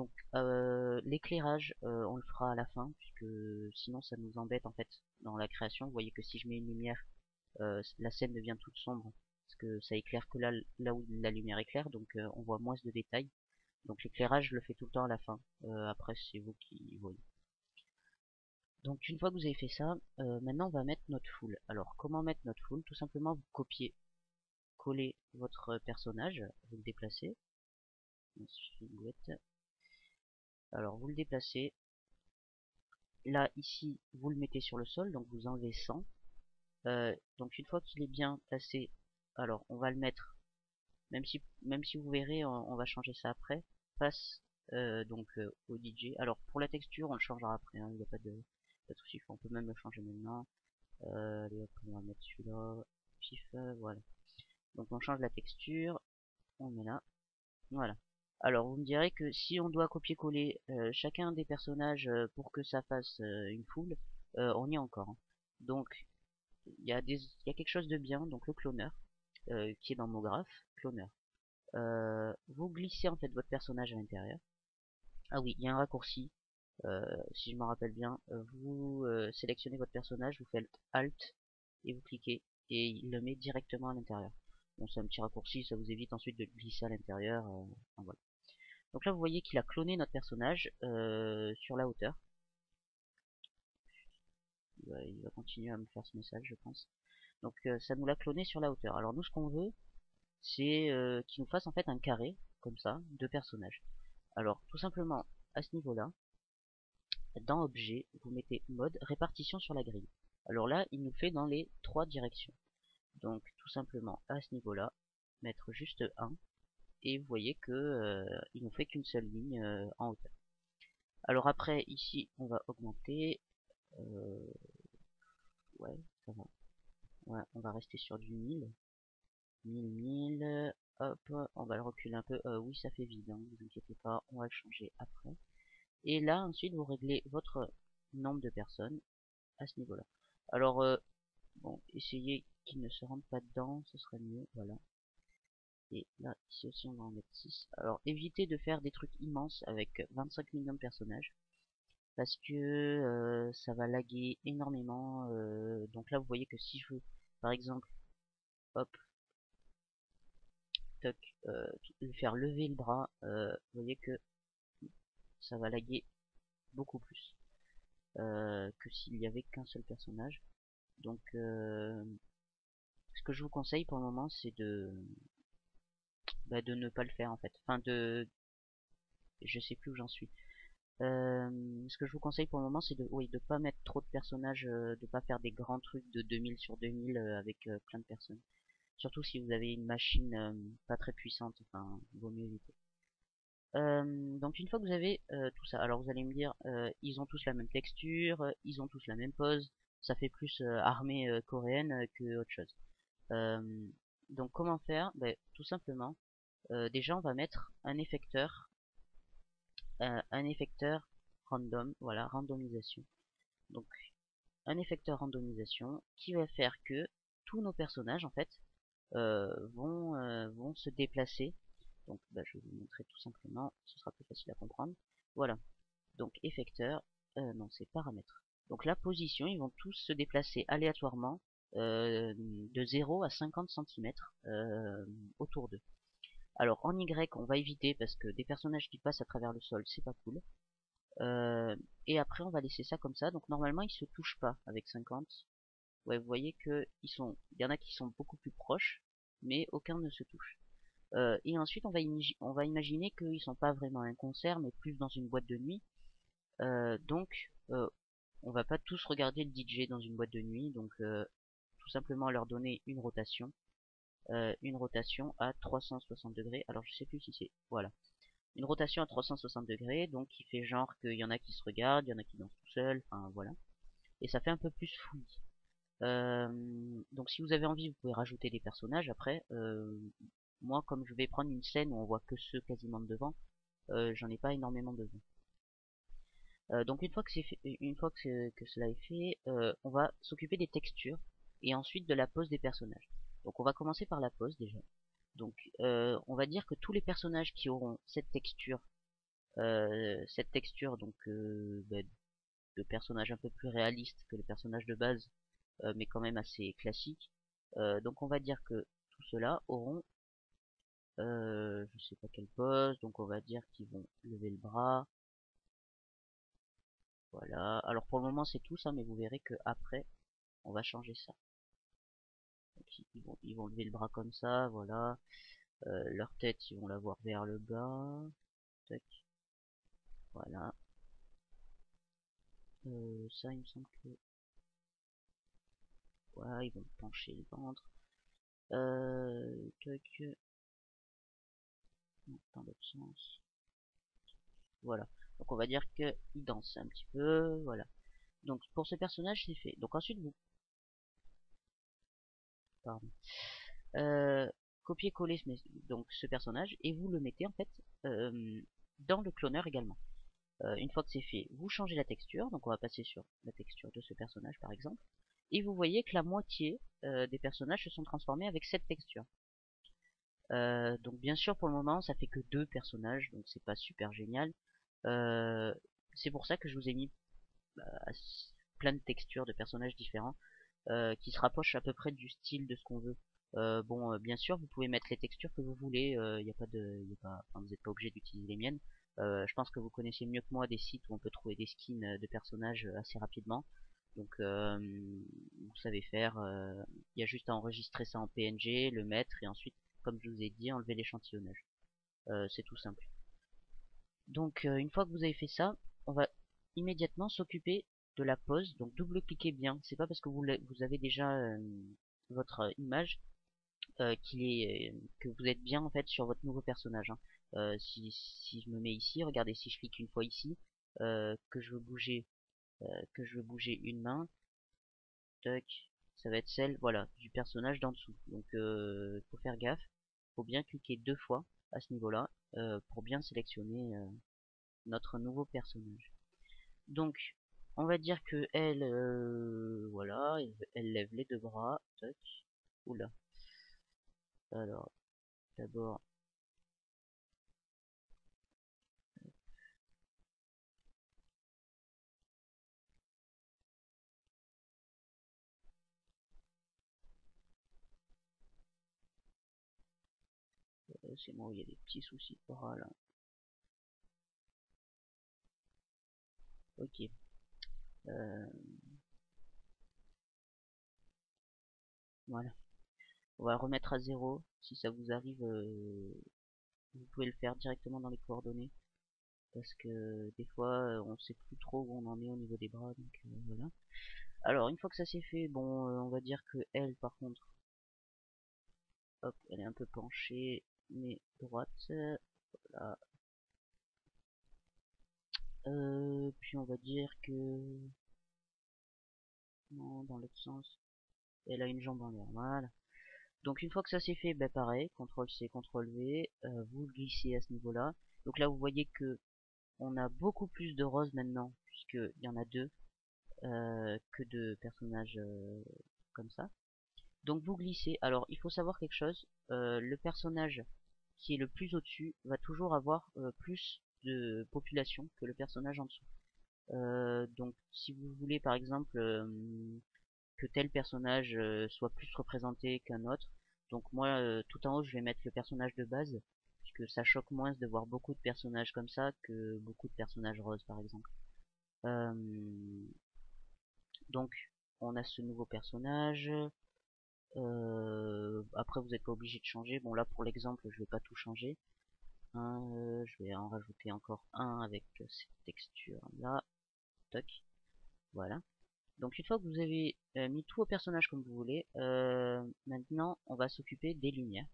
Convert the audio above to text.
Donc l'éclairage, on le fera à la fin, puisque sinon ça nous embête en fait dans la création. Vous voyez que si je mets une lumière, la scène devient toute sombre, parce que ça éclaire que là où la lumière éclaire, donc on voit moins de détails. Donc l'éclairage, je le fais tout le temps à la fin. Après, c'est vous qui voyez. Donc une fois que vous avez fait ça, maintenant on va mettre notre foule. Alors comment mettre notre foule? Tout simplement vous copiez, collez votre personnage, vous le déplacez. Alors vous le déplacez. Là ici vous le mettez sur le sol, donc vous enlevez 100. Donc une fois qu'il est bien placé, alors on va le mettre, même si vous verrez, on va changer ça après. Passe au DJ. Alors pour la texture on le changera après, hein, il n'y a pas de souci, on peut même le changer maintenant. Allez hop, on va mettre celui-là, pif, voilà. Donc on change la texture, on met là, voilà. Alors vous me direz que si on doit copier-coller chacun des personnages pour que ça fasse une foule, on y est encore, hein. Donc il y a quelque chose de bien, donc le cloneur, qui est dans mon graphe, cloneur. Vous glissez en fait votre personnage à l'intérieur. Ah oui, il y a un raccourci, si je me rappelle bien, vous sélectionnez votre personnage, vous faites Alt et vous cliquez et il le met directement à l'intérieur. Bon, c'est un petit raccourci, ça vous évite ensuite de le glisser à l'intérieur. Enfin, voilà. Donc là, vous voyez qu'il a cloné notre personnage sur la hauteur. Il va continuer à me faire ce message, je pense. Donc ça nous l'a cloné sur la hauteur. Alors nous, ce qu'on veut, c'est qu'il nous fasse en fait un carré, comme ça, de personnages. Alors tout simplement, à ce niveau-là, dans Objet, vous mettez Mode, Répartition sur la grille. Alors là, il nous fait dans les 3 directions. Donc tout simplement, à ce niveau-là, mettre juste 1, et vous voyez que il nous fait qu'une seule ligne en hauteur. Alors après, ici, on va augmenter. Ouais, ça va. Ouais, on va rester sur du 1000. 1000, hop, on va le reculer un peu. Oui, ça fait vide, hein, vous inquiétez pas, on va le changer après. Et là, ensuite, vous réglez votre nombre de personnes à ce niveau-là. Alors, bon, essayez qu'ils ne se rentrent pas dedans, ce serait mieux, voilà. Et là, ici aussi, on va en mettre 6. Alors, évitez de faire des trucs immenses avec 25 millions de personnages, parce que ça va laguer énormément. Donc là, vous voyez que si je veux, par exemple, hop, toc, lui faire lever le bras, vous voyez que ça va laguer beaucoup plus que s'il y avait qu'un seul personnage. Donc, ce que je vous conseille pour le moment, c'est de ne pas le faire en fait. Enfin, je sais plus où j'en suis. Ce que je vous conseille pour le moment, c'est de pas mettre trop de personnages, de pas faire des grands trucs de 2000 sur 2000 avec plein de personnes. Surtout si vous avez une machine pas très puissante, enfin, vaut mieux éviter. Donc une fois que vous avez tout ça, alors vous allez me dire, ils ont tous la même texture, ils ont tous la même pose, ça fait plus armée coréenne que autre chose. Euh, donc comment faire? Ben, tout simplement, déjà on va mettre un effecteur random, voilà, randomisation. Donc un effecteur randomisation qui va faire que tous nos personnages en fait vont se déplacer. Donc bah, je vais vous montrer tout simplement, ce sera plus facile à comprendre. Voilà, donc effecteur, non c'est paramètres. Donc la position, ils vont tous se déplacer aléatoirement de 0 à 50 cm autour d'eux. Alors en Y, on va éviter parce que des personnages qui passent à travers le sol, c'est pas cool. Et après, on va laisser ça comme ça. Donc normalement, ils se touchent pas avec 50. Ouais, vous voyez que il y en a qui sont beaucoup plus proches, mais aucun ne se touche. Et ensuite, on va imaginer qu'ils sont pas vraiment un concert, mais plus dans une boîte de nuit. Donc, on va pas tous regarder le DJ dans une boîte de nuit. Donc, tout simplement leur donner une rotation à 360 degrés. Alors, je sais plus si c'est, voilà, une rotation à 360 degrés, donc qui fait genre qu'il y en a qui se regardent, il y en a qui dansent tout seuls, enfin voilà. Et ça fait un peu plus fouillis. Donc si vous avez envie, vous pouvez rajouter des personnages après. Moi, comme je vais prendre une scène où on voit que ceux quasiment de devant, j'en ai pas énormément besoin. Donc une fois que que cela est fait, on va s'occuper des textures et ensuite de la pose des personnages. Donc on va commencer par la pose déjà. Donc on va dire que tous les personnages qui auront cette texture Cette texture donc de personnage un peu plus réaliste que le personnage de base, mais quand même assez classique. Donc on va dire que tout cela auront je sais pas quelle pose, donc on va dire qu'ils vont lever le bras. Voilà. Alors pour le moment c'est tout ça, mais vous verrez que après on va changer ça. Donc, ils vont lever le bras comme ça, voilà. Leur tête, ils vont l'avoir vers le bas. Tac. Voilà. Ça, il me semble que... Voilà, ils vont pencher le ventre. Tac. Non, dans l'autre sens. Voilà. Donc on va dire qu'ils dansent un petit peu. Voilà. Donc pour ce personnage, c'est fait. Donc ensuite, vous... Pardon. Euh, Copier-coller donc ce personnage et vous le mettez en fait dans le cloneur également. Une fois que c'est fait, vous changez la texture, donc on va passer sur la texture de ce personnage par exemple, et vous voyez que la moitié des personnages se sont transformés avec cette texture. Donc bien sûr pour le moment ça fait que 2 personnages, donc c'est pas super génial. Euh, c'est pour ça que je vous ai mis bah, plein de textures de personnages différents qui se rapprochent à peu près du style de ce qu'on veut. Bon, bien sûr, vous pouvez mettre les textures que vous voulez. Il y a pas de, y a pas, enfin, vous n'êtes pas obligé d'utiliser les miennes. Je pense que vous connaissez mieux que moi des sites où on peut trouver des skins de personnages assez rapidement. Donc, vous savez faire. Il y a juste à enregistrer ça en PNG, le mettre et ensuite, comme je vous ai dit, enlever l'échantillonnage. C'est tout simple. Donc, une fois que vous avez fait ça, on va immédiatement s'occuper de la pose. Donc, double-cliquez bien. C'est pas parce que vous avez déjà votre image que vous êtes bien en fait sur votre nouveau personnage. Hein. Si je me mets ici, regardez, si je clique une fois ici, que je veux bouger une main, tac, ça va être celle, voilà, du personnage d'en dessous. Donc, faut faire gaffe, faut bien cliquer 2 fois à ce niveau-là pour bien sélectionner notre nouveau personnage. Donc, on va dire que elle, voilà, elle lève les 2 bras, tac, oula. Alors, d'abord, c'est moi où il y a des petits soucis de bras là. Ok. Euh, voilà. On va remettre à 0. Si ça vous arrive, vous pouvez le faire directement dans les coordonnées. Parce que des fois, on sait plus trop où on en est au niveau des bras. Donc voilà. Alors, une fois que ça c'est fait, bon, on va dire que elle, par contre, hop, elle est un peu penchée, mais droite. Voilà. Puis on va dire que... Non, dans l'autre sens. Elle a une jambe en l'air. Voilà. Donc une fois que ça c'est fait, bah pareil, CTRL-C, CTRL-V, vous glissez à ce niveau-là. Donc là vous voyez que on a beaucoup plus de roses maintenant, puisqu'il y en a 2 que de personnages comme ça. Donc vous glissez. Alors il faut savoir quelque chose, le personnage qui est le plus au-dessus va toujours avoir plus de population que le personnage en dessous. Donc si vous voulez par exemple que tel personnage soit plus représenté qu'un autre. Donc moi, tout en haut, je vais mettre le personnage de base, puisque ça choque moins de voir beaucoup de personnages comme ça que beaucoup de personnages roses, par exemple. Euh, donc, on a ce nouveau personnage. Après, vous n'êtes pas obligé de changer. Bon, là, pour l'exemple, je vais pas tout changer. Hein, je vais en rajouter encore un avec cette texture-là. Toc, voilà. Donc une fois que vous avez mis tout au personnage comme vous voulez, maintenant on va s'occuper des lumières.